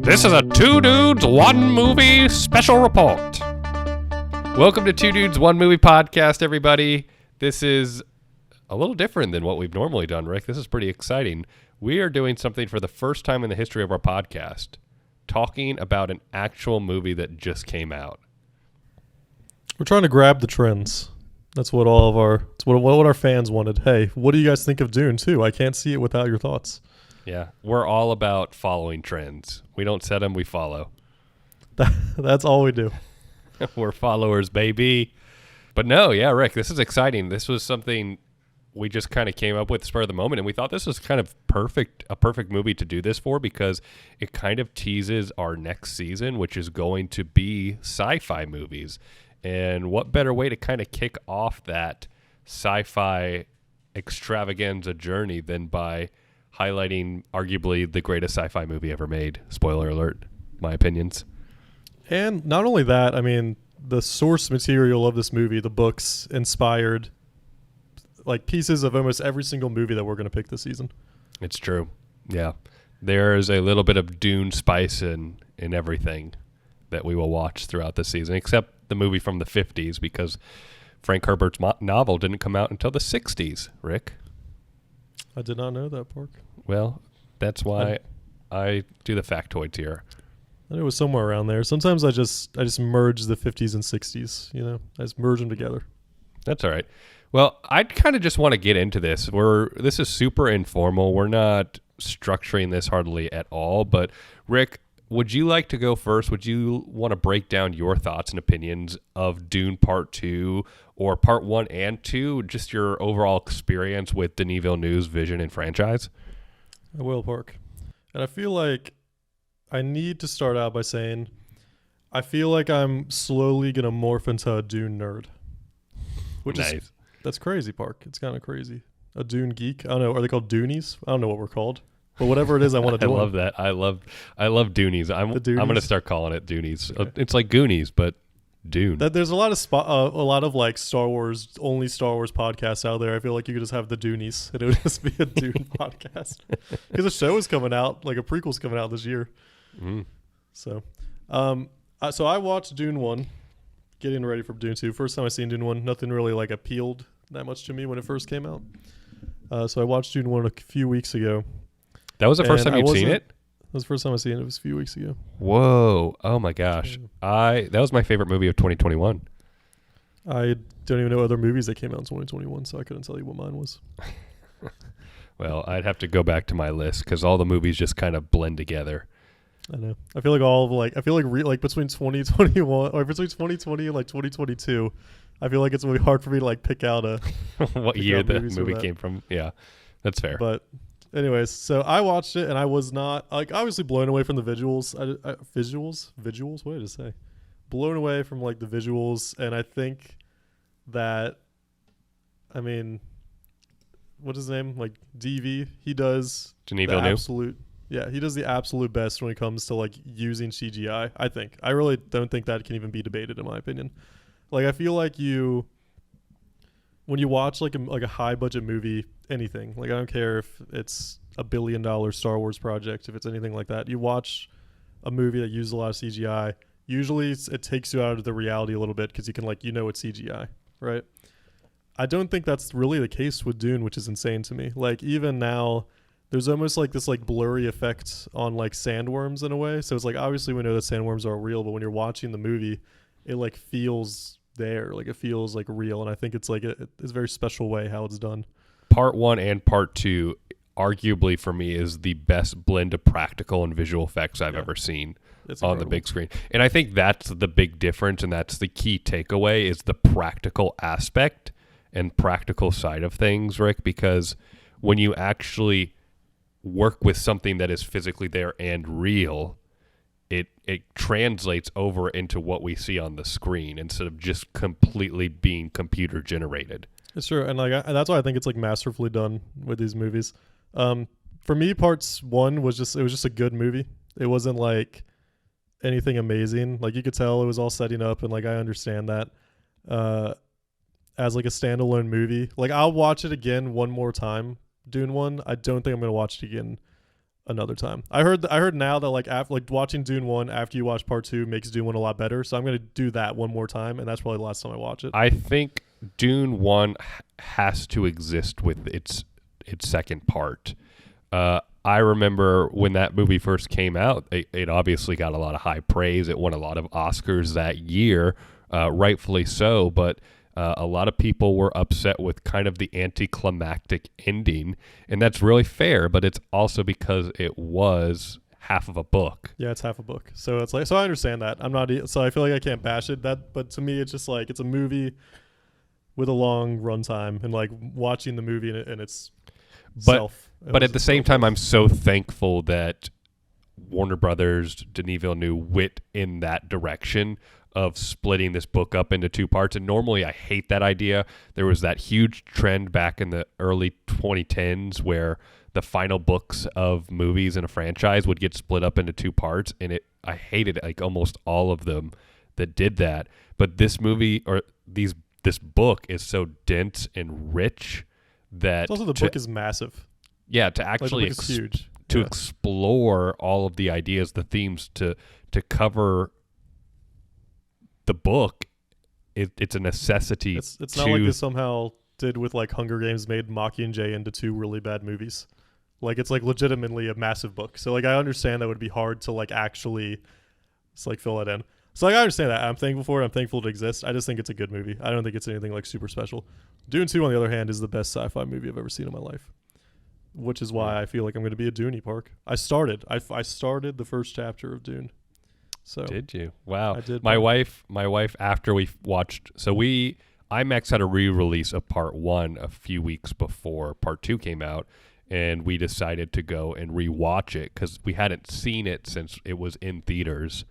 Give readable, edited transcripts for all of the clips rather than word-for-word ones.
This is a Two Dudes, One Movie special report. Welcome to Two Dudes, One Movie podcast, everybody. This is a little different than what we've normally done, Rick. This is pretty exciting. We are doing something for the first time in the history of our podcast, talking about an actual movie that just came out. We're trying to grab the trends. That's what what our fans wanted. Hey, what do you guys think of Dune 2? I can't see it without your thoughts. Yeah, we're all about following trends. We don't set them, we follow. That's all we do. We're followers, baby. But no, yeah, Rick, this is exciting. This was something we just kind of came up with spur of the moment, and we thought this was kind of a perfect movie to do this for because it kind of teases our next season, which is going to be sci-fi movies. And what better way to kind of kick off that sci-fi extravaganza journey than by highlighting arguably the greatest sci-fi movie ever made. Spoiler alert, my opinions. And not only that, I mean, the source material of this movie, the books, inspired like pieces of almost every single movie that we're going to pick this season. It's true. Yeah. There's a little bit of Dune spice in everything that we will watch throughout the season, except the movie from the 50s, because Frank Herbert's novel didn't come out until the 60s, Rick. I did not know that, Park. Well, that's why I do the factoids here. I knew it was somewhere around there. Sometimes I just merge the 50s and 60s, you know. I just merge them together. That's all right. Well, I kind of just want to get into this. This is super informal. We're not structuring this hardly at all. But, Rick, would you like to go first? Would you want to break down your thoughts and opinions of Dune Part 2 or Part 1 and 2, just your overall experience with Denis Villeneuve's vision and franchise? I will, Park. And I feel like I need to start out by saying I feel like I'm slowly going to morph into a Dune nerd. Which nice. That's crazy, Park. It's kind of crazy. A Dune geek. I don't know. Are they called Doonies? I don't know what we're called. But whatever it is, I want to do. I love that. I love Doonies. I'm going to start calling it Doonies. Okay. It's like Goonies, but Dune. There's a lot of like Star Wars podcasts out there. I feel like you could just have the Doonies, and it would just be a Dune podcast because a show is coming out, like a prequel's coming out this year. Mm. So I watched Dune 1, getting ready for Dune 2. First time I seen Dune 1, nothing really like appealed that much to me when it first came out. So I watched Dune 1 a few weeks ago. That was the first time you'd seen it? That was the first time I seen it. It was a few weeks ago. Whoa. Oh my gosh. That was my favorite movie of 2021. I don't even know other movies that came out in 2021, so I couldn't tell you what mine was. Well, I'd have to go back to my list because all the movies just kind of blend together. I know. I feel like between 2021 or between 2020 and like 2022, I feel like it's really hard for me to like pick out what year the movie came from. Yeah, that's fair. But anyways, so I watched it and I was not like obviously blown away from the visuals. Visuals. What did I say? Blown away from like the visuals, and I think that, I mean, what's his name? Like DV. He does Denis Villeneuve. He does the absolute best when it comes to like using CGI. I think. I really don't think that can even be debated, in my opinion. Like I feel like when you watch like a high budget movie, anything, like I don't care if it's $1 billion Star Wars project, if it's anything like that, you watch a movie that uses a lot of CGI, usually it takes you out of the reality a little bit because you can it's CGI, right? I don't think that's really the case with Dune, which is insane to me. Like even now, there's almost like this like blurry effect on like sandworms in a way. So it's like obviously we know that sandworms are real, but when you're watching the movie, it like feels there, like it feels like real, and I think it's like it's a very special way how it's done. Part 1 and Part 2 arguably for me is the best blend of practical and visual effects I've ever seen on the big screen. And I think that's the big difference, and that's the key takeaway is the practical aspect and practical side of things, Rick, because when you actually work with something that is physically there and real, it translates over into what we see on the screen instead of just completely being computer generated. It's true, and like that's why I think it's like masterfully done with these movies. For me, Part 1 was just a good movie. It wasn't like anything amazing. Like you could tell it was all setting up, and like I understand that as like a standalone movie. Like I'll watch it again one more time, Dune 1. I don't think I'm gonna watch it again another time. I heard now that like after like watching Dune 1 after you watch part 2 makes Dune 1 a lot better. So I'm going to do that one more time, and that's probably the last time I watch it. I think Dune 1 has to exist with its second part. I remember when that movie first came out, it obviously got a lot of high praise. It won a lot of Oscars that year, rightfully so, but a lot of people were upset with kind of the anticlimactic ending, and that's really fair, but it's also because it was half of a book. Yeah, it's half a book. So it's like, so I understand that. So I feel like I can't bash it. But to me, it's just like, it's a movie with a long runtime, and like watching the movie and it's self. But at the same time, I'm so thankful that Warner Brothers, Denis Villeneuve went in that direction of splitting this book up into two parts. And normally I hate that idea. There was that huge trend back in the early 2010s where the final books of movies in a franchise would get split up into two parts. And I hated like almost all of them that did that. But this movie this book is so dense and rich that also the book is massive. Yeah, to actually like, huge. To explore all of the ideas, the themes, to cover the book, it's a necessity. It's not like they somehow did with like Hunger Games, made Mockingjay into two really bad movies. Like it's like legitimately a massive book. So like I understand that would be hard to like actually just like fill it in. So like I understand that. I'm thankful for it. I'm thankful it exists. I just think it's a good movie. I don't think it's anything like super special. Dune 2, on the other hand, is the best sci-fi movie I've ever seen in my life, which is why I feel like I'm going to be a Dooney Park. I started the first chapter of Dune. So did you? Wow. I did. My wife after we watched, IMAX had a re-release of part 1 a few weeks before part 2 came out, and we decided to go and re-watch it because we hadn't seen it since it was in theaters.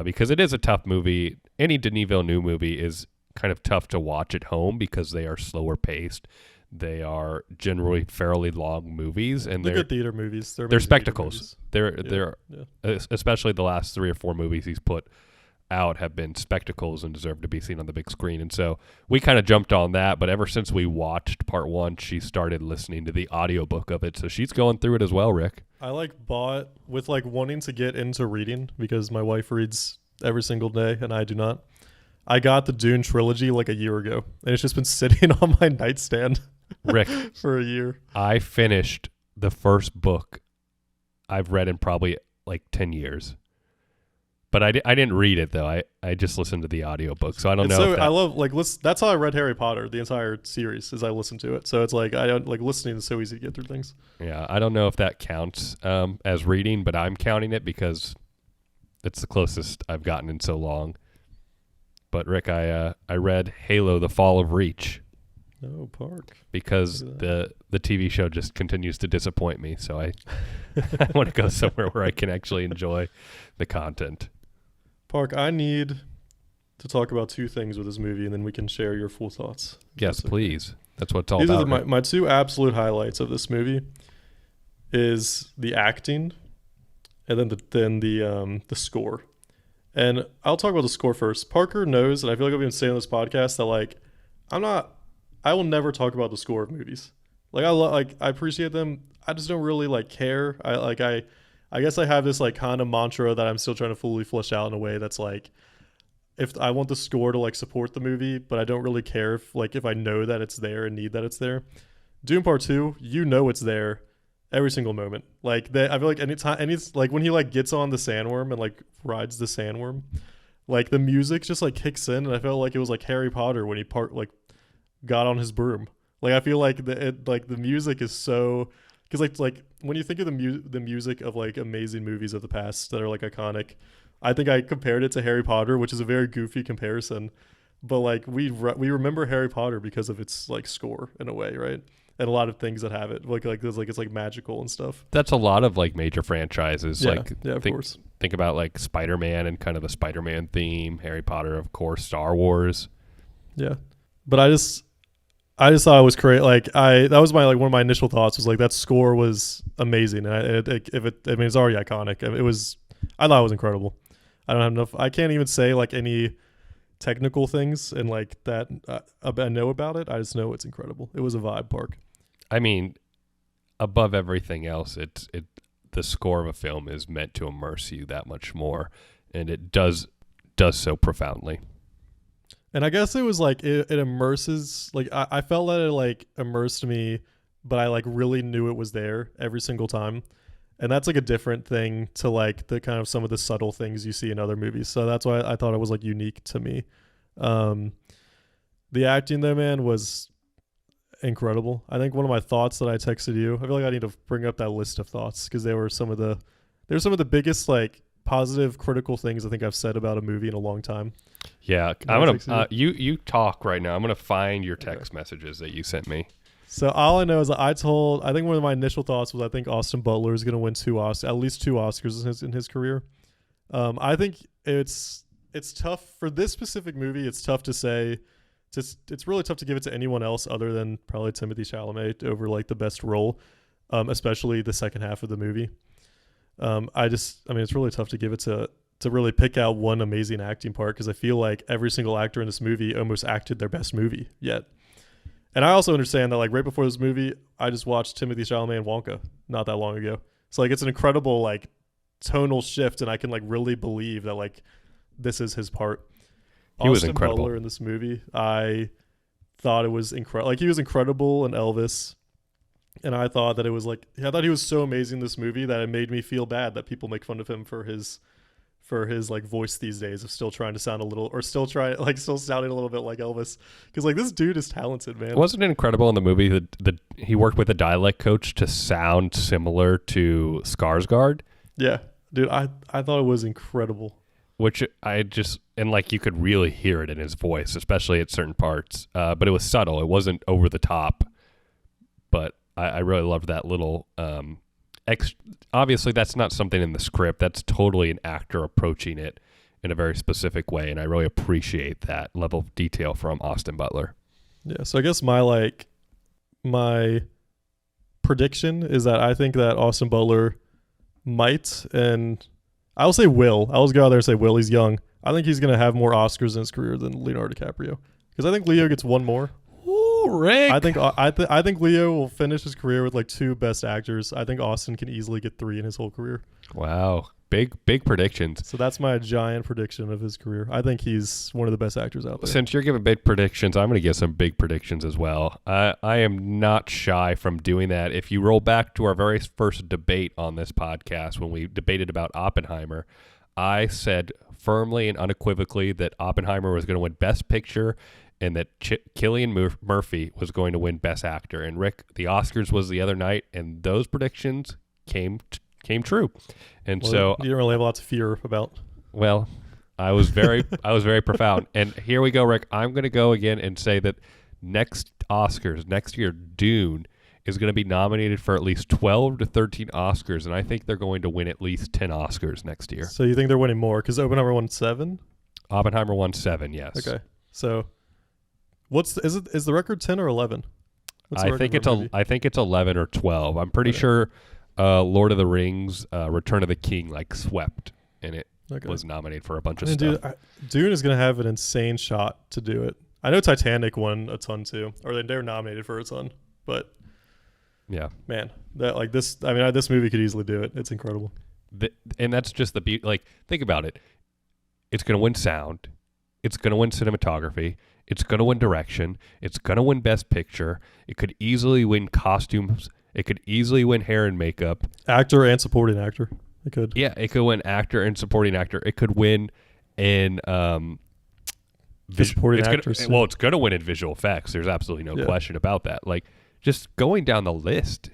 Because it is a tough movie. Any Denis Villeneuve movie is kind of tough to watch at home because they are slower paced. They are generally fairly long movies, and they're good theater movies. They're spectacles. They're especially the last 3 or 4 movies he's put out have been spectacles and deserve to be seen on the big screen. And so we kind of jumped on that, but ever since we watched part 1, she started listening to the audiobook of it. So she's going through it as well, Rick. I like bought with like wanting to get into reading because my wife reads every single day and I do not. I got the Dune trilogy like a year ago, and it's just been sitting on my nightstand, Rick, for a year. I finished the first book I've read in probably like 10 years. But I didn't read it, though. I just listened to the audiobook, so I don't know. So I love, like, that's how I read Harry Potter, the entire series, is I listened to it. So it's like, I don't, like, listening is so easy to get through things. Yeah, I don't know if that counts as reading, but I'm counting it because it's the closest I've gotten in so long. But, Rick, I read Halo: The Fall of Reach. Oh, Park. Because the TV show just continues to disappoint me, so I want to go somewhere where I can actually enjoy the content. Park, I need to talk about 2 things with this movie, and then we can share your full thoughts. Yes, please. That's what it's all These about. are my 2 absolute highlights of this movie is the acting, and then the score. And I'll talk about the score first. Parker knows, and I feel like I've been saying on this podcast, that like I will never talk about the score of movies. Like I appreciate them. I just don't really like care. I guess I have this like kind of mantra that I'm still trying to fully flesh out in a way that's like, if I want the score to like support the movie, but I don't really care if I know that it's there and need that it's there. Dune Part 2, you know it's there every single moment. Like I feel like like when he like gets on the sandworm and like rides the sandworm, like the music just like kicks in, and I felt like it was like Harry Potter when he got on his broom. Like I feel like the music is so, because like when you think of the music of like amazing movies of the past that are like iconic, I think I compared it to Harry Potter, which is a very goofy comparison, but like we remember Harry Potter because of its like score in a way, right? And a lot of things that have it like there's like it's like magical and stuff. That's a lot of like major franchises. Yeah, of course. Think about like Spider-Man and kind of the Spider-Man theme. Harry Potter, of course. Star Wars. Yeah, but I just thought it was great. Like that was my one of my initial thoughts was like that score was amazing, and it's already iconic. I thought it was incredible. I don't have enough. I can't even say like any technical things and like that I know about it. I just know it's incredible. It was a vibe, Park. I mean, above everything else, the score of a film is meant to immerse you that much more, and it does so profoundly. And I guess it was like it immerses. Like I felt that it like immersed me, but I like really knew it was there every single time. And that's like a different thing to like the kind of some of the subtle things you see in other movies. So that's why I thought it was like unique to me. The acting though, man, was incredible. I think one of my thoughts that I texted you, I feel like I need to bring up that list of thoughts because they were some of the biggest like positive critical things I think I've said about a movie in a long time. Yeah, I'm gonna you talk right now. I'm gonna find your text messages that you sent me. So all I know is that I think one of my initial thoughts was I think Austin Butler is going to win at least two Oscars in his career. I think it's tough for this specific movie. It's tough to say. It's really tough to give it to anyone else other than probably Timothée Chalamet over like the best role, especially the second half of the movie. It's really tough to give it to really pick out one amazing acting part because I feel like every single actor in this movie almost acted their best movie yet. And I also understand that like right before this movie, I just watched Timothée Chalamet and Wonka not that long ago. So like it's an incredible like tonal shift, and I can like really believe that like this is his part. He was incredible Butler in this movie. I thought it was incredible. Like he was incredible in Elvis, and I thought that it was like I thought he was so amazing in this movie that it made me feel bad that people make fun of him for his like voice these days of still trying to sound a little or still sounding a little bit like Elvis, because like this dude is talented, man. Wasn't it incredible in the movie that he worked with a dialect coach to sound similar to Skarsgård? Yeah, dude, I thought it was incredible. Which and like you could really hear it in his voice, especially at certain parts. But it was subtle. It wasn't over the top. But I really loved that little. Obviously, that's not something in the script. That's totally an actor approaching it in a very specific way, and I really appreciate that level of detail from Austin Butler. Yeah. So I guess my prediction is that I think that Austin Butler might, and I'll say will. I'll just go out there and say will. He's young. I think he's going to have more Oscars in his career than Leonardo DiCaprio, because I think Leo gets one more. Ooh, Rick. I think Leo will finish his career with like two Best Actors. I think Austin can easily get three in his whole career. Wow, big predictions. So that's my giant prediction of his career. I think he's one of the best actors out there. Since you're giving big predictions, I'm going to give some big predictions as well. I am not shy from doing that. If you roll back to our very first debate on this podcast when we debated about Oppenheimer, I said firmly and unequivocally that Oppenheimer was going to win Best Picture and that Cillian Murphy was going to win Best Actor. And Rick, the Oscars was the other night, and those predictions came true. And so you don't really have a lot to fear about. Well, I was very profound. And here we go, Rick. I'm going to go again and say that next Oscars, next year, Dune is going to be nominated for at least 12 to 13 Oscars, and I think they're going to win at least 10 Oscars next year. So you think they're winning more because Oppenheimer won 7? Oppenheimer won 7, yes. Okay. So is the record 10 or 11? I think it's 11 or 12. I'm pretty sure Lord of the Rings, Return of the King, like swept, and it was nominated for a bunch of stuff. Dude, Dune is going to have an insane shot to do it. I know Titanic won a ton too, or they were nominated for a ton, but yeah, man, that like this. I mean, this movie could easily do it. It's incredible, and that's just the beauty. Like, think about it. It's going to win sound. It's going to win cinematography. It's going to win direction. It's going to win Best Picture. It could easily win costumes. It could easily win hair and makeup. Actor and supporting actor. It could. Yeah, it could win actor and supporting actor. It could win in supporting actress. It's going to win in visual effects. There's absolutely no question about that. Like, just going down the list.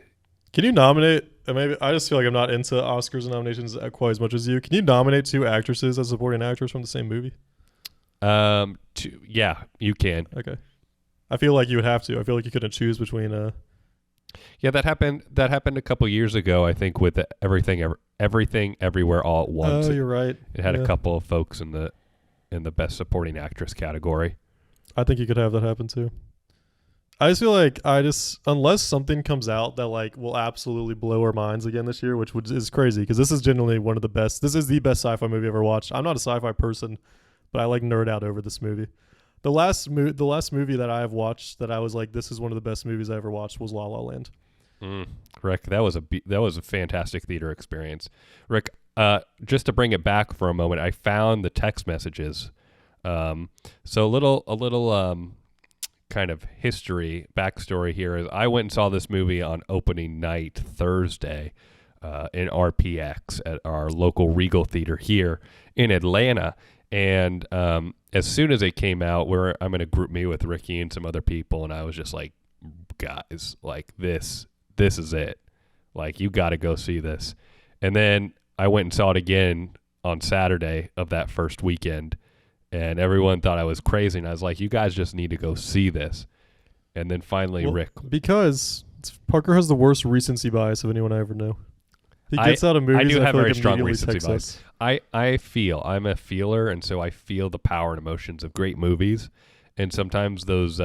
Can you nominate? Maybe I just feel like I'm not into Oscars and nominations quite as much as you. Can you nominate two actresses as supporting actors from the same movie? Yeah, you can. Okay. I feel like you would have to. I feel like you couldn't choose between. Yeah, that happened a couple years ago. I think with everything everywhere all at once. Oh, you're right. It had a couple of folks in the best supporting actress category. I think you could have that happen too. I just feel like unless something comes out that like will absolutely blow our minds again this year, which is crazy because this is genuinely one of the best. This is the best sci-fi movie I've ever watched. I'm not a sci-fi person, but I like nerd out over this movie. The last movie that I have watched that I was like, this is one of the best movies I ever watched was La La Land. Mm. Rick, that was a fantastic theater experience. Rick, just to bring it back for a moment, I found the text messages. So a little kind of backstory here is I went and saw this movie on opening night Thursday in RPX at our local Regal Theater here in Atlanta. And as soon as it came out, I'm in a group meet with Ricky and some other people, and I was just like, guys, like this is it. Like, you got to go see this. And then I went and saw it again on Saturday of that first weekend, and everyone thought I was crazy. And I was like, you guys just need to go see this. And then finally, Rick. Because Parker has the worst recency bias of anyone I ever knew. He gets out of movies. I do have very like strong recency bias. I'm a feeler, and so I feel the power and emotions of great movies. And sometimes those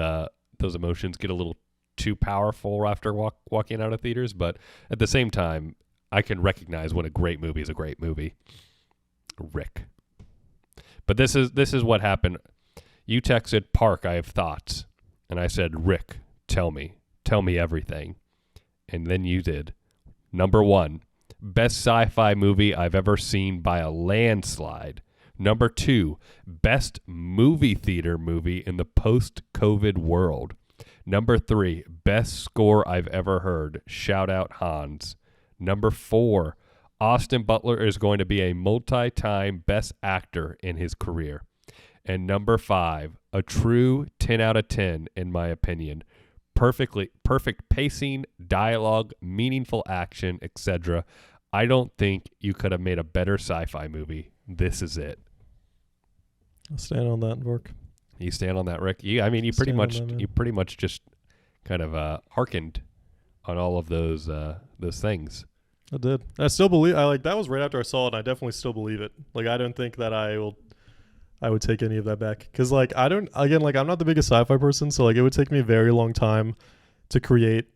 emotions get a little too powerful after walking out of theaters. But at the same time, I can recognize when a great movie is a great movie. Rick. But this is what happened. You texted, Park, I have thoughts. And I said, Rick, tell me everything. And then you did. Number 1, best sci-fi movie I've ever seen by a landslide. Number 2, best movie theater movie in the post-COVID world. Number 3, best score I've ever heard. Shout out Hans. Number 4, Austin Butler is going to be a multi-time best actor in his career. And number 5, a true 10 out of 10 in my opinion. Perfect pacing, dialogue, meaningful action, etc. I don't think you could have made a better sci-fi movie. This is it. I'll stand on that, Vork. You stand on that, Rick? You pretty much just kind of hearkened on all of those things. I did. I still believe. That was right after I saw it, and I definitely still believe it. Like, I don't think that I would take any of that back, because I'm not the biggest sci-fi person, so it would take me a very long time to create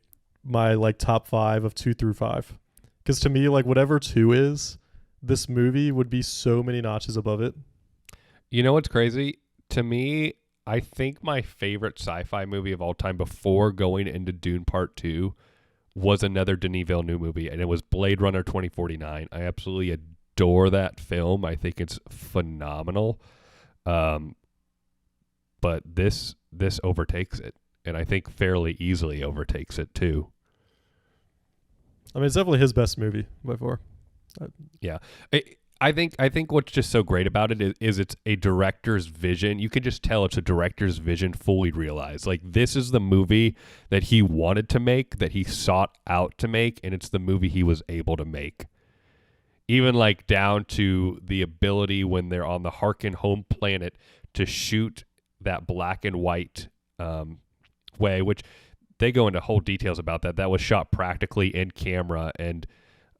my top 5 of 2 through 5. Because to me, whatever 2 is, this movie would be so many notches above it. You know what's crazy? To me, I think my favorite sci-fi movie of all time before going into Dune Part 2 was another Denis Villeneuve movie, and it was Blade Runner 2049. I absolutely adore that film. I think it's phenomenal. But this overtakes it, and I think fairly easily overtakes it too. I mean, it's definitely his best movie by far. Yeah. I think what's just so great about it is it's a director's vision. You can just tell it's a director's vision fully realized. This is the movie that he wanted to make, that he sought out to make, and it's the movie he was able to make. Even down to the ability when they're on the Harkin home planet to shoot that black and white way, which they go into whole details about that. That was shot practically in camera, and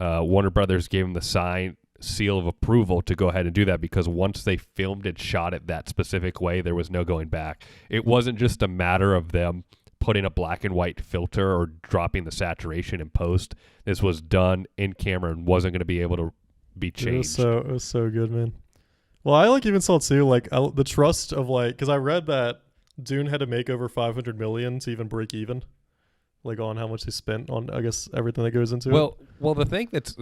Warner Brothers gave them the seal of approval to go ahead and do that, because once they filmed and shot it that specific way, there was no going back. It wasn't just a matter of them putting a black and white filter or dropping the saturation in post. This was done in camera and wasn't going to be able to be changed. It was so good, man. Well, I even saw too, the trust of because I read that Dune had to make over $500 million to even break even, on how much they spent on, I guess, everything that goes into it. Well, the thing that's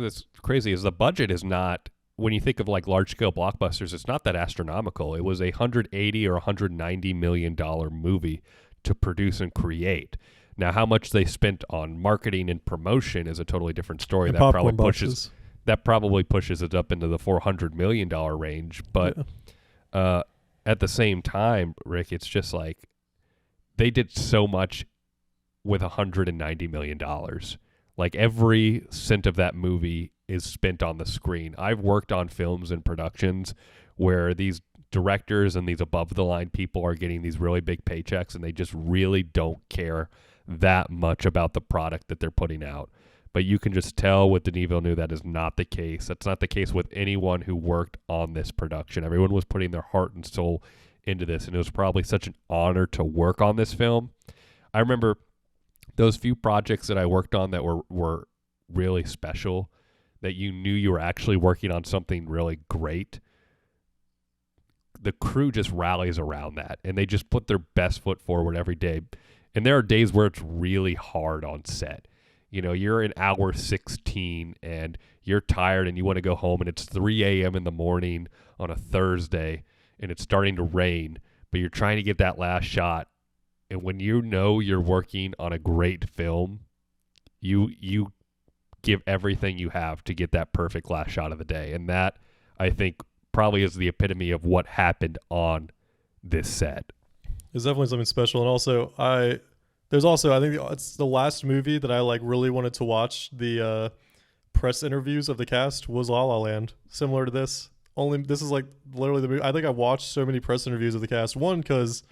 crazy is the budget is not, when you think of large scale blockbusters, it's not that astronomical. It was a $180 or $190 million movie to produce and create. Now, how much they spent on marketing and promotion is a totally different story. And that probably pushes it up into the $400 million range. But at the same time, Rick, it's just they did so much with $190 million. Every cent of that movie is spent on the screen. I've worked on films and productions where these directors and these above the line people are getting these really big paychecks, and they just really don't care that much about the product that they're putting out. But you can just tell with Denis Villeneuve that is not the case. That's not the case with anyone who worked on this production. Everyone was putting their heart and soul into this, and it was probably such an honor to work on this film. I remember those few projects that I worked on that were really special, that you knew you were actually working on something really great. The crew just rallies around that, and they just put their best foot forward every day. And there are days where it's really hard on set. you're in hour 16 and you're tired and you want to go home and it's 3 a.m. in the morning on a Thursday and it's starting to rain, but you're trying to get that last shot. And when you're working on a great film, you give everything you have to get that perfect last shot of the day. And that, I think, probably is the epitome of what happened on this set. It's definitely something special. And also, I think it's the last movie that I really wanted to watch. The press interviews of the cast was La La Land, similar to this. Only this is literally the movie. I think I watched so many press interviews of the cast. One, because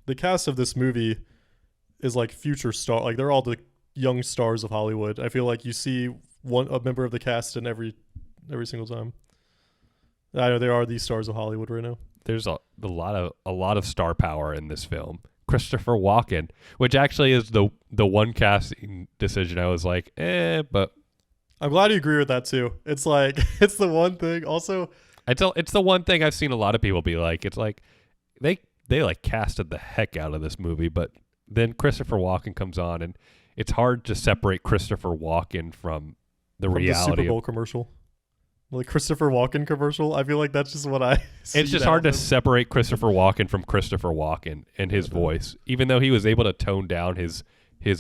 the cast of this movie is future star. They're all the young stars of Hollywood. I feel like you see a member of the cast in every single time. I know there are these stars of Hollywood right now. There's a lot of star power in this film. Christopher Walken, which actually is the one casting decision I was like, but I'm glad you agree with that too. It's it's the one thing. Also, it's the one thing I've seen a lot of people be like. It's they casted the heck out of this movie, but then Christopher Walken comes on, and it's hard to separate Christopher Walken from the reality. The Super Bowl commercial. Christopher Walken commercial. I feel like that's just what I see. It's just hard to separate Christopher Walken from Christopher Walken and his voice. Even though he was able to tone down his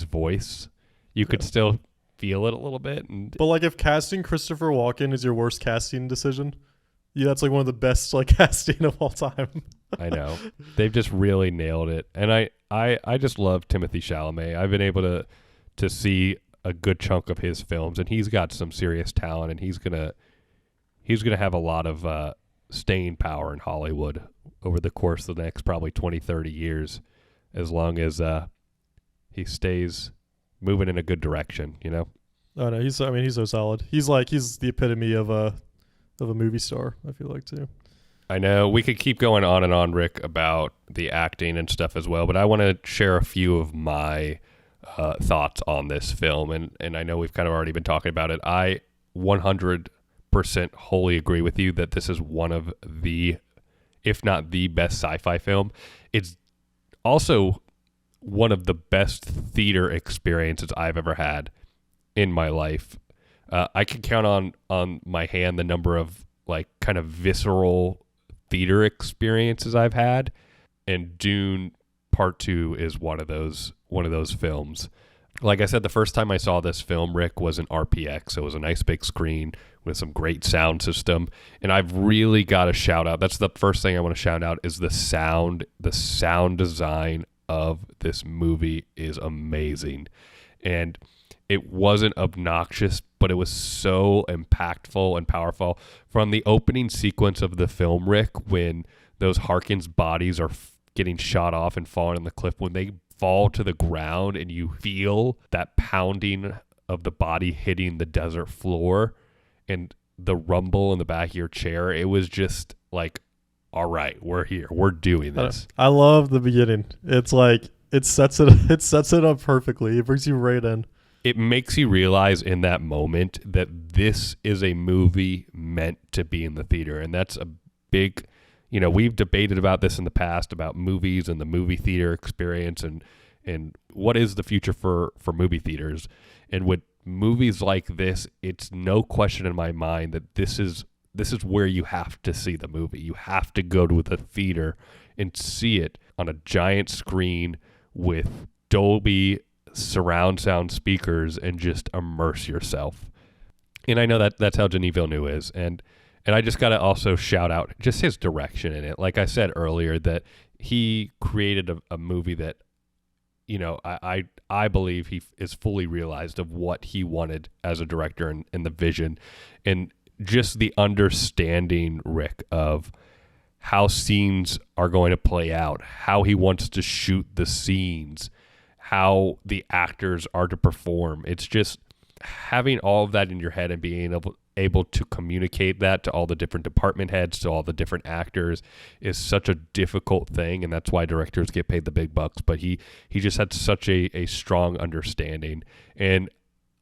voice, you could still feel it a little bit. But if casting Christopher Walken is your worst casting decision, that's one of the best casting of all time. I know. They've just really nailed it. And I just love Timothée Chalamet. I've been able to see a good chunk of his films, and he's got some serious talent, and he's gonna have a lot of staying power in Hollywood over the course of the next probably 20, 30 years, as long as he stays moving in a good direction, Oh no, he's so solid. He's the epitome of a movie star, I feel like too. I know we could keep going on and on, Rick, about the acting and stuff as well, but I want to share a few of my thoughts on this film, and I know we've kind of already been talking about it. I 100% wholly agree with you that this is one of the, if not the best sci-fi film. It's also one of the best theater experiences I've ever had in my life. I can count on my hand the number of kind of visceral theater experiences I've had, and Dune Part 2 is one of those films. Like I said, the first time I saw this film, Rick, was in RPX. So it was a nice big screen with some great sound system. And I've really got to shout out. That's the first thing I want to shout out is the sound. The sound design of this movie is amazing. And it wasn't obnoxious, but it was so impactful and powerful. From the opening sequence of the film, Rick, when those Harkins bodies are getting shot off and falling on the cliff, when they fall to the ground and you feel that pounding of the body hitting the desert floor and the rumble in the back of your chair, it was just all right, we're here, we're doing this. I love the beginning. It's it sets it up perfectly. It brings you right in. It makes you realize in that moment that this is a movie meant to be in the theater, and that's a big, we've debated about this in the past about movies and the movie theater experience and what is the future for movie theaters. And with movies like this, it's no question in my mind that this is where you have to see the movie. You have to go to the theater and see it on a giant screen with Dolby surround sound speakers and just immerse yourself. And I know that that's how Denis Villeneuve is. And I just got to also shout out just his direction in it. Like I said earlier, that he created a movie that, I believe he is fully realized of what he wanted as a director and the vision, and just the understanding, Rick, of how scenes are going to play out, how he wants to shoot the scenes, how the actors are to perform. It's just having all of that in your head and being able to communicate that to all the different department heads, to all the different actors, is such a difficult thing, and that's why directors get paid the big bucks. But he just had such a strong understanding. And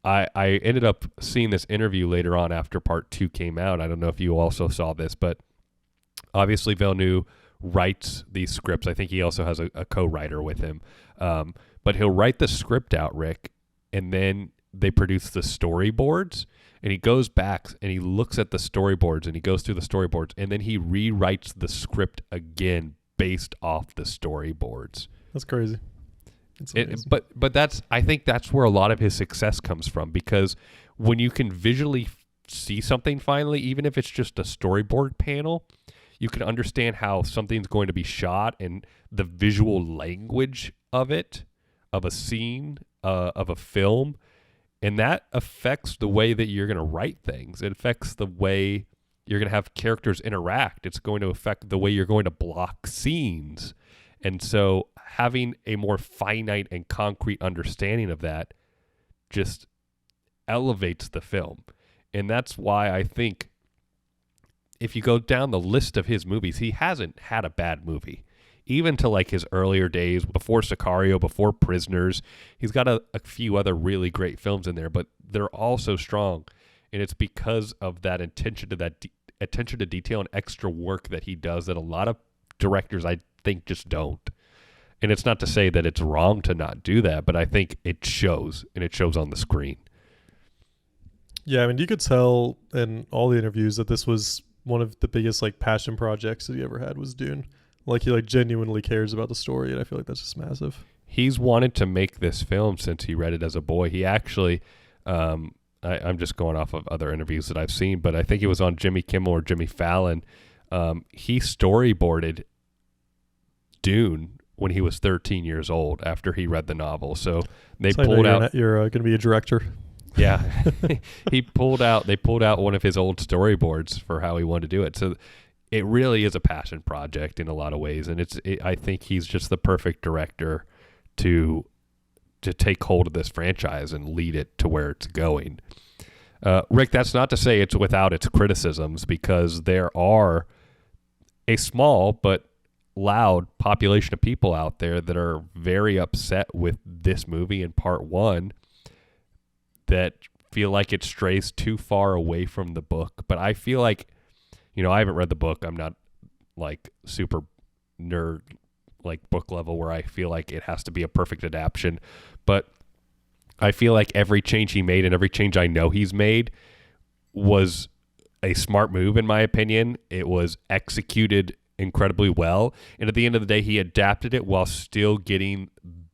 I ended up seeing this interview later on after Part 2 came out. I don't know if you also saw this, but obviously Villeneuve writes these scripts. I think he also has a co-writer with him. But he'll write the script out, Rick, and then they produce the storyboards, and he goes back and he looks at the storyboards and he goes through the storyboards, and then he rewrites the script again based off the storyboards. That's crazy. But I think that's where a lot of his success comes from, because when you can visually see something finally, even if it's just a storyboard panel, you can understand how something's going to be shot and the visual language of it, of a scene, of a film, and that affects the way that you're going to write things. It affects the way you're going to have characters interact. It's going to affect the way you're going to block scenes. And so having a more finite and concrete understanding of that just elevates the film. And that's why I think if you go down the list of his movies, he hasn't had a bad movie. Even to like his earlier days, before Sicario, before Prisoners, he's got a few other really great films in there, but they're all so strong. And it's because of that attention to detail and extra work that he does that a lot of directors, I think, just don't. And it's not to say that it's wrong to not do that, but I think it shows, and it shows on the screen. Yeah, I mean, you could tell in all the interviews that this was one of the biggest like passion projects that he ever had was Dune. Like he like genuinely cares about the story, and I feel like that's just massive. He's wanted to make this film since he read it as a boy. He actually, I'm just going off of other interviews that I've seen, but I think it was on Jimmy Kimmel or Jimmy Fallon. He storyboarded Dune when he was 13 years old after he read the novel. So they pulled out. You're going to be a director. Yeah, they pulled out one of his old storyboards for how he wanted to do it. So it really is a passion project in a lot of ways, and I think he's just the perfect director to take hold of this franchise and lead it to where it's going. Rick, that's not to say it's without its criticisms, because there are a small but loud population of people out there that are very upset with this movie in part one, that feel like it strays too far away from the book. But I feel like, I haven't read the book. I'm not like super nerd, like book level where I feel like it has to be a perfect adaptation. But I feel like every change he made and every change I know he's made was a smart move, in my opinion. It was executed incredibly well. And at the end of the day, he adapted it while still getting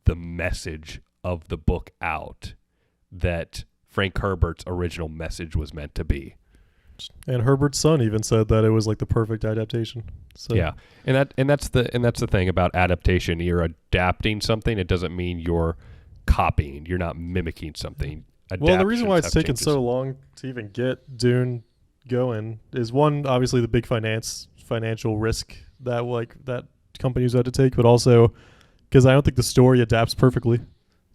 the message of the book out that Frank Herbert's original message was meant to be. And Herbert's son even said that it was like the perfect adaptation. So yeah, and that's the thing about adaptation. You're adapting something. It doesn't mean you're copying. You're not mimicking something. Well, the reason why it's taken so long to even get Dune going is, one, obviously the big financial risk that companies had to take, but also because I don't think the story adapts perfectly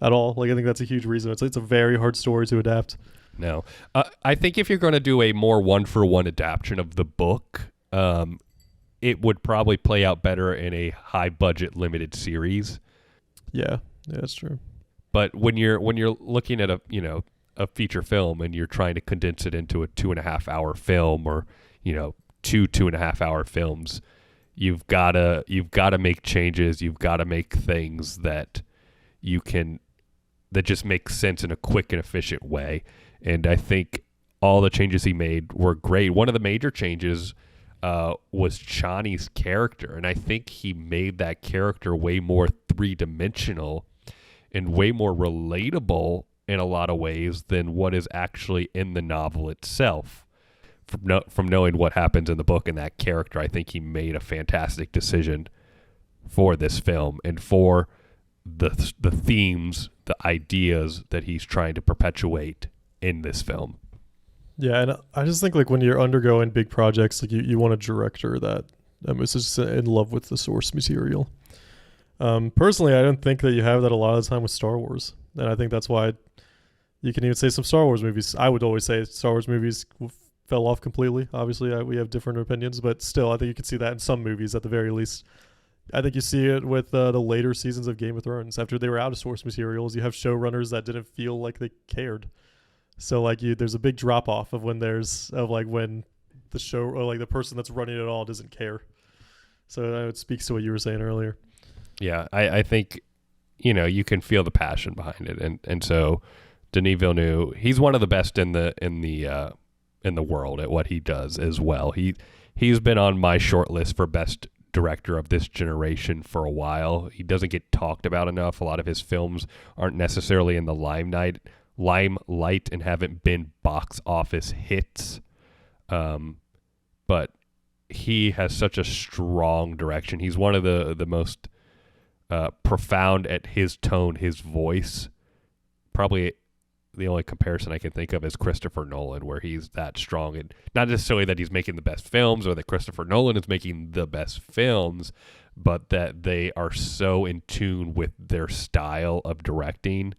at all. Like I think that's a huge reason. It's a very hard story to adapt. No, I think if you're going to do a more one-for-one adaptation of the book, it would probably play out better in a high-budget limited series. Yeah, that's true. But when you're looking at a feature film and you're trying to condense it into a 2.5-hour film, or 2.5-hour films, you've got to make changes. You've got to make things that just make sense in a quick and efficient way. And I think all the changes he made were great. One of the major changes was Chani's character, and I think he made that character way more three-dimensional and way more relatable in a lot of ways than what is actually in the novel itself. From knowing what happens in the book and that character, I think he made a fantastic decision for this film and for the themes, the ideas that he's trying to perpetuate in this film. Yeah, and I just think like when you're undergoing big projects, like you want a director that is just in love with the source material. Personally, I don't think that you have that a lot of the time with Star Wars, and I think that's why you can even say some Star Wars movies. I would always say Star Wars movies fell off completely. Obviously, we have different opinions, but still, I think you can see that in some movies at the very least. I think you see it with the later seasons of Game of Thrones. After they were out of source materials, you have showrunners that didn't feel like they cared. So like there's a big drop off of when the show, or like the person that's running it all doesn't care. So it speaks to what you were saying earlier. Yeah, I think you can feel the passion behind it, and so Denis Villeneuve. He's one of the best in the world at what he does as well. He's been on my short list for best director of this generation for a while. He doesn't get talked about enough. A lot of his films aren't necessarily in the limelight and haven't been box office hits. But he has such a strong direction. He's one of the most profound at his tone, his voice. Probably the only comparison I can think of is Christopher Nolan, where he's that strong. And not necessarily that he's making the best films or that Christopher Nolan is making the best films, but that they are so in tune with their style of directing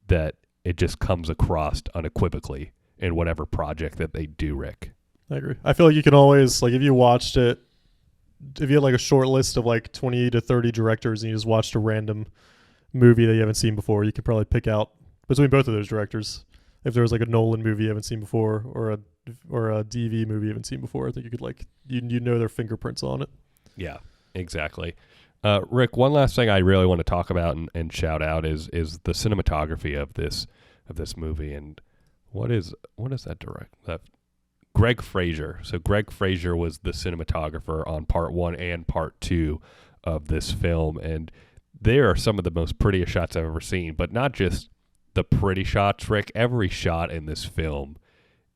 that it just comes across unequivocally in whatever project that they do, Rick. I agree. I feel like you can always, like, if you watched it, if you had like a short list of like 20 to 30 directors and you just watched a random movie that you haven't seen before, you could probably pick out between both of those directors. If there was like a Nolan movie you haven't seen before or a DV movie you haven't seen before, I think you could like, you know their fingerprints on it. Yeah, exactly. Rick, one last thing I really want to talk about and shout out is the cinematography of this movie. And what is that Greg Fraser. So Greg Fraser was the cinematographer on part 1 and part 2 of this film, and they are some of the most prettiest shots I've ever seen. But not just the pretty shots, Rick. Every shot in this film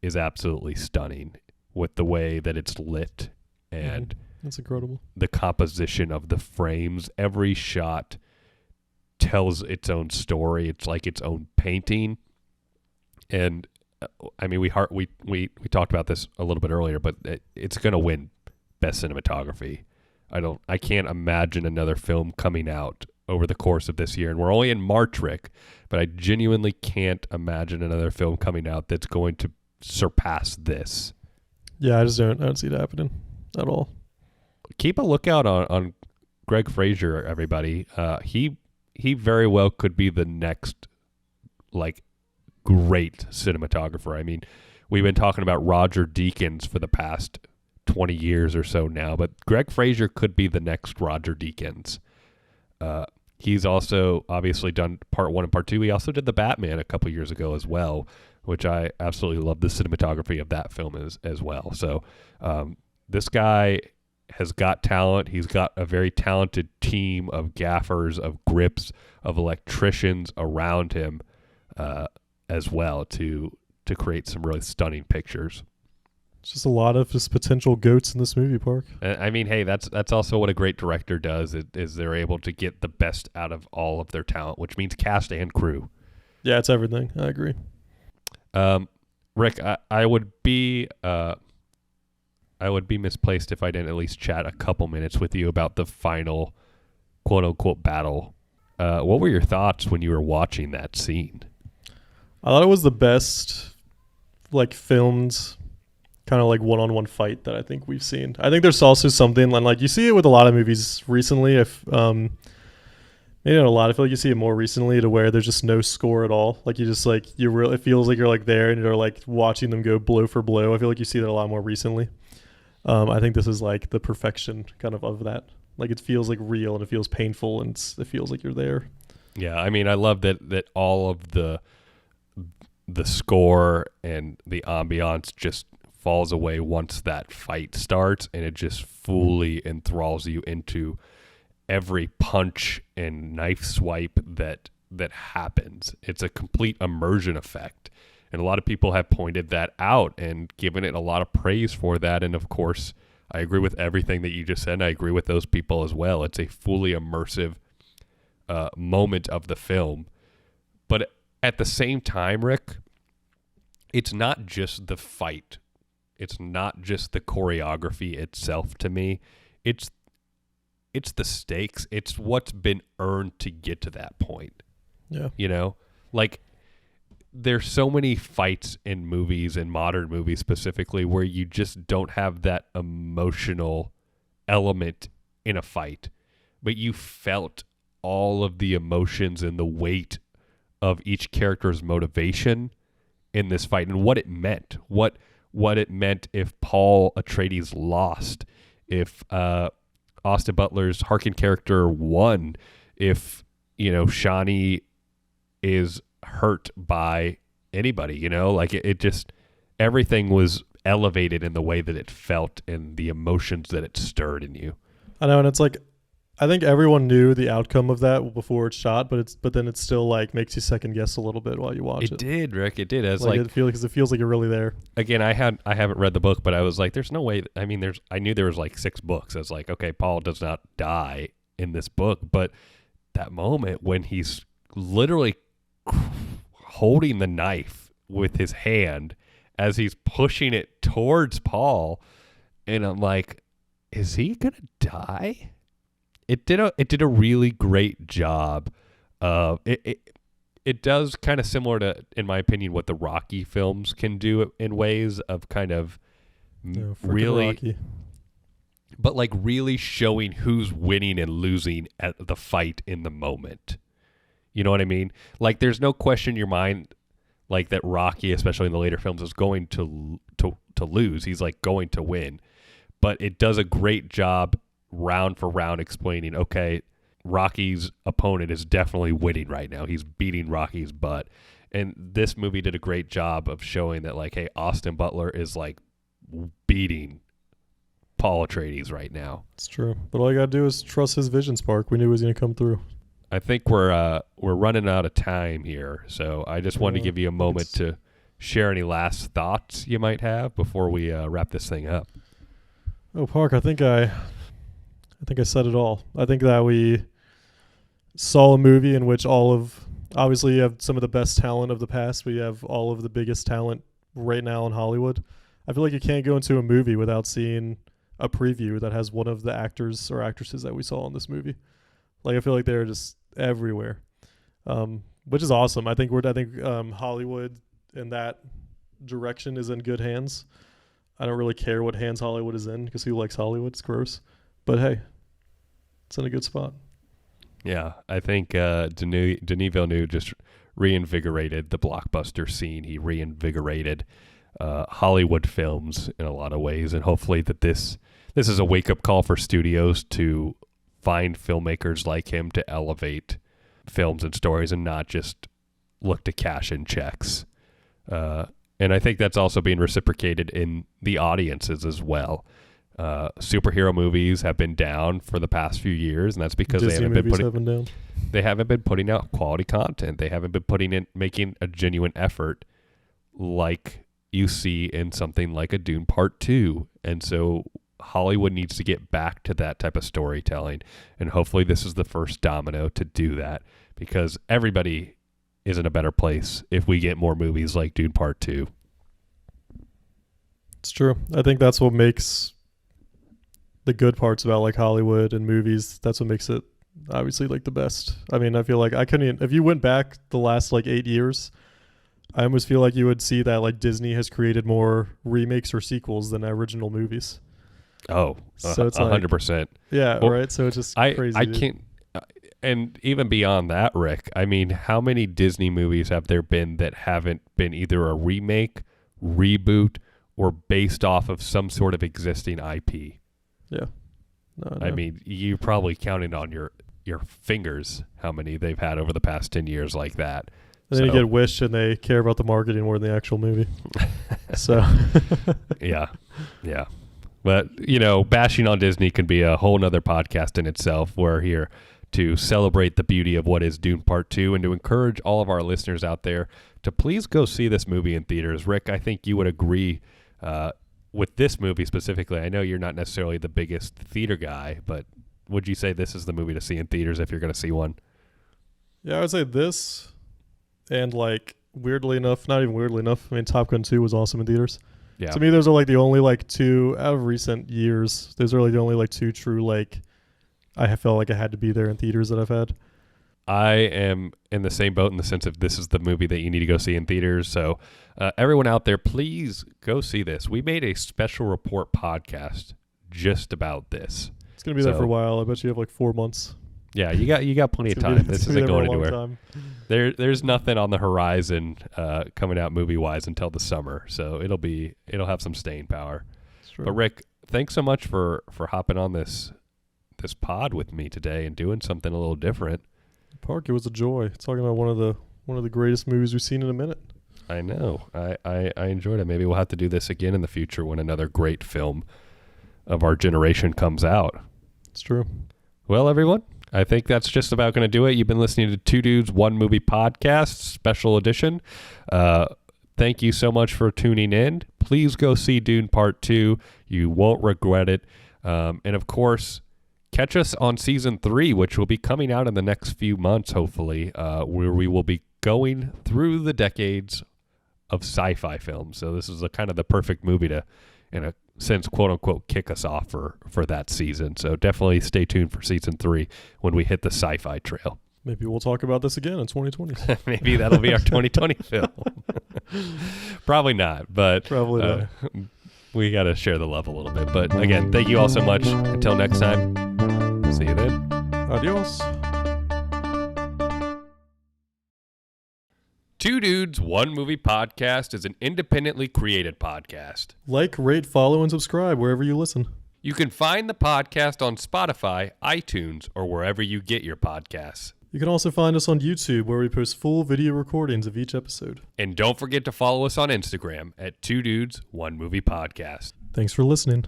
is absolutely stunning with the way that it's lit and that's incredible. The composition of the frames. Every shot tells its own story. It's like its own painting. And I mean, we talked about this a little bit earlier, but it's going to win best cinematography. I can't imagine another film coming out over the course of this year, and we're only in March, Rick, but I genuinely can't imagine another film coming out that's going to surpass this. Yeah, I don't see it happening at all. Keep a lookout on Greg Fraser, everybody. He very well could be the next, like, great cinematographer. I mean, we've been talking about Roger Deakins for the past 20 years or so now, but Greg Fraser could be the next Roger Deakins. He's also obviously done part 1 and part 2. He also did the Batman a couple years ago as well, which I absolutely love the cinematography of that film as well. So this guy has got talent. He's got a very talented team of gaffers, of grips, of electricians around him as well to create some really stunning pictures. It's just a lot of just potential goats in this movie, Park. I mean, hey, that's also what a great director does, is they're able to get the best out of all of their talent, which means cast and crew. Yeah, it's everything. I agree. Rick, I would be misplaced if I didn't at least chat a couple minutes with you about the final quote unquote battle. What were your thoughts when you were watching that scene? I thought it was the best, like, filmed kind of like one-on-one fight that I think we've seen. I think there's also something, and like you see it with a lot of movies recently. If maybe not a lot, I feel like you see it more recently to where there's just no score at all. Like you just like it feels like you're like there and you're like watching them go blow for blow. I feel like you see that a lot more recently. I think this is like the perfection kind of that. Like it feels like real and it feels painful and it feels like you're there. Yeah, I mean, I love that all of the score and the ambiance just falls away once that fight starts, and it just fully enthralls you into every punch and knife swipe that happens. It's a complete immersion effect, and a lot of people have pointed that out and given it a lot of praise for that. And of course, I agree with everything that you just said, and I agree with those people as well. It's a fully immersive moment of the film. But at the same time, Rick, it's not just the fight. It's not just the choreography itself to me. It's the stakes. It's what's been earned to get to that point. Yeah. You know? Like, there's so many fights in movies, in modern movies specifically, where you just don't have that emotional element in a fight. But you felt all of the emotions and the weight of each character's motivation in this fight and what it meant. What it meant if Paul Atreides lost, if Austin Butler's Harkin character won, if Shani is hurt by anybody, you know, like it just, everything was elevated in the way that it felt and the emotions that it stirred in you. I know, and it's like, I think everyone knew the outcome of that before it's shot, but then it still like makes you second guess a little bit while you watch it. It did, Rick. It did. As because it feels like you're really there. Again, I haven't read the book, but I was like, there's no way. I mean, I knew there was like 6 books. I was like, okay, Paul does not die in this book, but that moment when he's literally holding the knife with his hand as he's pushing it towards Paul, and I'm like, is he gonna die? It did a really great job of it. It does kind of similar to, in my opinion, what the Rocky films can do in ways of kind of really, Rocky. but like really showing who's winning and losing at the fight in the moment. You know what I mean? Like, there's no question in your mind, like, that Rocky, especially in the later films, is going to lose. He's like going to win, but it does a great job round for round explaining, okay, Rocky's opponent is definitely winning right now. He's beating Rocky's butt. And this movie did a great job of showing that, like, hey, Austin Butler is like beating Paul Atreides right now. It's true. But all you gotta do is trust his vision spark. We knew he was gonna come through. I think we're running out of time here, so I just wanted to give you a moment to share any last thoughts you might have before we wrap this thing up. Oh, Park, I think I said it all. I think that we saw a movie in which obviously you have some of the best talent of the past, but you have all of the biggest talent right now in Hollywood. I feel like you can't go into a movie without seeing a preview that has one of the actors or actresses that we saw in this movie. Like, I feel like they're just everywhere, which is awesome. I think Hollywood in that direction is in good hands. I don't really care what hands Hollywood is in, because who likes Hollywood? It's gross. But hey, it's in a good spot. Yeah, I think Denis Villeneuve just reinvigorated the blockbuster scene. He reinvigorated Hollywood films in a lot of ways, and hopefully that this is a wake-up call for studios to find filmmakers like him to elevate films and stories and not just look to cash in checks. And I think that's also being reciprocated in the audiences as well. Superhero movies have been down for the past few years, and that's because they haven't been putting out quality content. They haven't been making a genuine effort like you see in something like a Dune Part 2. And so Hollywood needs to get back to that type of storytelling, and hopefully this is the first domino to do that, because everybody is in a better place if we get more movies like Dune Part 2. It's true. I think that's what makes the good parts about like Hollywood and movies. That's what makes it obviously like the best. I mean, I feel like if you went back the last like 8 years, I almost feel like you would see that like Disney has created more remakes or sequels than original movies. Oh, so it's 100%. Yeah, well, right. So it's just crazy. I can't, and even beyond that, Rick. I mean, how many Disney movies have there been that haven't been either a remake, reboot, or based off of some sort of existing IP? Yeah. No. I mean, you probably counted on your fingers how many they've had over the past 10 years like that. And then you get Wish, and they care about the marketing more than the actual movie. So. Yeah. But, you know, bashing on Disney can be a whole nother podcast in itself. We're here to celebrate the beauty of what is Dune Part 2 and to encourage all of our listeners out there to please go see this movie in theaters. Rick, I think you would agree with this movie specifically. I know you're not necessarily the biggest theater guy, but would you say this is the movie to see in theaters if you're going to see one? Yeah, I would say this, and like weirdly enough, not even weirdly enough, I mean, Top Gun 2 was awesome in theaters. Yeah. To me, those are like the only like two out of recent years. Those are like the only like two true like I felt like I had to be there in theaters that I've had. I am in the same boat in the sense of this is the movie that you need to go see in theaters. So everyone out there, please go see this. We made a special report podcast just about this. It's going to be there for a while. I bet you have like 4 months. Yeah, you got plenty of time. This isn't going anywhere. There's nothing on the horizon coming out movie wise until the summer, so it'll have some staying power. But Rick, thanks so much for hopping on this pod with me today and doing something a little different. Park, it was a joy talking about one of the One of the greatest movies we've seen in a minute. I know. I enjoyed it. Maybe we'll have to do this again in the future when another great film of our generation comes out. It's true. Well, everyone, I think that's just about going to do it. You've been listening to Two Dudes, One Movie Podcast, special edition. Thank you so much for tuning in. Please go see Dune Part 2. You won't regret it. And, of course, catch us on Season 3, which will be coming out in the next few months, hopefully, where we will be going through the decades of sci-fi films. So this is kind of the perfect movie to, in a sense, quote-unquote, kick us off for that season. So definitely stay tuned for Season 3 when we hit the sci-fi trail. Maybe we'll talk about this again in 2020. Maybe that'll be our 2020 film. Probably not, but Probably not. We got to share the love a little bit. But again, thank you all so much. Until next time, see you then. Adios. Two Dudes, One Movie Podcast is an independently created podcast. Like, rate, follow, and subscribe wherever you listen. You can find the podcast on Spotify, iTunes, or wherever you get your podcasts. You can also find us on YouTube, where we post full video recordings of each episode. And don't forget to follow us on Instagram at Two Dudes, One Movie Podcast. Thanks for listening.